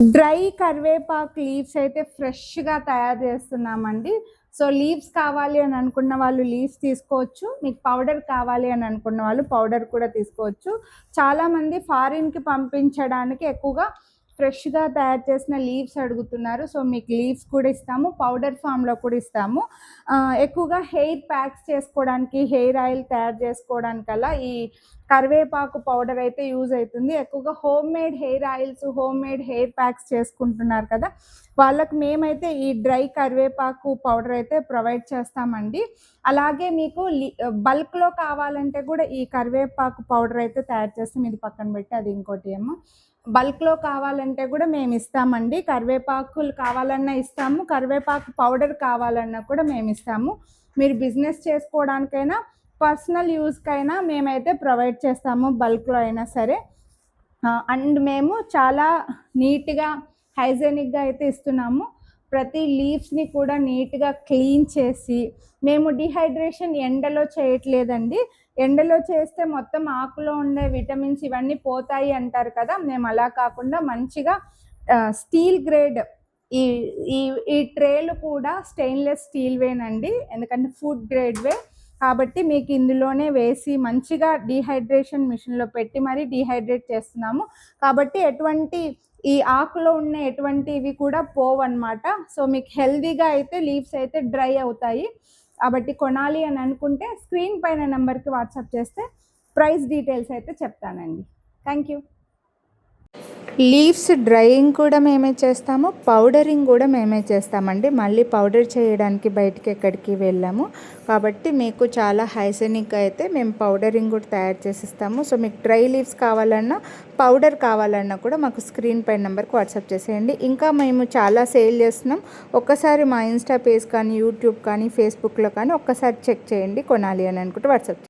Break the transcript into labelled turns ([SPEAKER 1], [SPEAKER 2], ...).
[SPEAKER 1] Dry కరివేపాకు leaves అయితే ఫ్రెష్గా తయారు చేస్తున్నామండి. సో లీవ్స్ కావాలి అని అనుకున్న వాళ్ళు లీవ్స్ తీసుకోవచ్చు. మీకు పౌడర్ కావాలి అని అనుకున్న వాళ్ళు పౌడర్ కూడా తీసుకోవచ్చు. చాలామంది ఫారిన్కి పంపించడానికి ఎక్కువగా ఫ్రెష్గా తయారు చేసిన లీవ్స్ అడుగుతున్నారు. సో మీకు లీవ్స్ కూడా ఇస్తాము, పౌడర్ ఫామ్లో కూడా ఇస్తాము. ఎక్కువగా హెయిర్ ప్యాక్స్ చేసుకోవడానికి, హెయిర్ ఆయిల్ తయారు చేసుకోవడానికల్లా ఈ కరివేపాకు పౌడర్ అయితే యూజ్ అవుతుంది. ఎక్కువగా home made hair oils, home made hair packs చేసుకుంటున్నారు కదా, వాళ్ళకి మేమైతే ఈ డ్రై కరివేపాకు పౌడర్ అయితే ప్రొవైడ్ చేస్తామండి. అలాగే మీకు బల్క్లో కావాలంటే కూడా ఈ కరివేపాకు పౌడర్ అయితే తయారు చేస్తాం. ఇది పక్కన పెట్టి అది ఇంకోటి ఏమో. బల్క్లో కావాలంటే కూడా మేము ఇస్తామండి. కరివేపాకులు కావాలన్నా ఇస్తాము, కరివేపాకు పౌడర్ కావాలన్నా కూడా మేము ఇస్తాము. మీరు బిజినెస్ చేసుకోవడానికైనా పర్సనల్ యూస్కైనా మేమైతే ప్రొవైడ్ చేస్తాము, బల్క్లో అయినా సరే. అండ్ మేము చాలా నీట్గా హైజెనిక్గా అయితే ఇస్తున్నాము. ప్రతి లీవ్స్ని కూడా నీట్గా క్లీన్ చేసి, మేము డిహైడ్రేషన్ ఎండలో చేయట్లేదండి. ఎండలో చేస్తే మొత్తం ఆకులో ఉండే విటమిన్స్ ఇవన్నీ పోతాయి అంటారు కదా, మేము అలా కాకుండా మంచిగా స్టీల్ గ్రేడ్ ఈ ఈ ఈ ట్రేలు కూడా స్టెయిన్లెస్ స్టీల్వేనండి, ఎందుకంటే ఫుడ్ గ్రేడ్వే కాబట్టి మీకు ఇందులోనే వేసి మంచిగా డీహైడ్రేషన్ మిషన్లో పెట్టి మరీ డీహైడ్రేట్ చేస్తున్నాము. కాబట్టి ఎటువంటి ఈ ఆకులో ఉన్న ఎటువంటివి కూడా పోవన్నమాట. సో మీకు హెల్దీగా అయితే లీవ్స్ అయితే డ్రై అవుతాయి. కాబట్టి కొనాలి అని అనుకుంటే స్క్రీన్ పైన నెంబర్కి వాట్సాప్ చేస్తే ప్రైస్ డీటెయిల్స్ అయితే చెప్తానండి. Thank you. లీవ్స్ డ్రైయింగ్ కూడా మేమే చేస్తాము, పౌడరింగ్ కూడా మేమే చేస్తామండి. మళ్ళీ పౌడర్ చేయడానికి బయటికి ఎక్కడికి వెళ్ళాము కాబట్టి మీకు చాలా హైజెనిక్గా అయితే మేము పౌడరింగ్ కూడా తయారు చేసిస్తాము. సో మీకు డ్రై లీవ్స్ కావాలన్నా, పౌడర్ కావాలన్నా కూడా మాకు స్క్రీన్ పై నెంబర్కి వాట్సాప్ చేసేయండి. ఇంకా మేము చాలా సేల్ చేస్తున్నాం. ఒక్కసారి మా ఇన్స్టా పేజ్ కానీ, యూట్యూబ్ కానీ, ఫేస్బుక్లో కానీ ఒక్కసారి చెక్ చేయండి. కొనాలి అని అనుకుంటే వాట్సాప్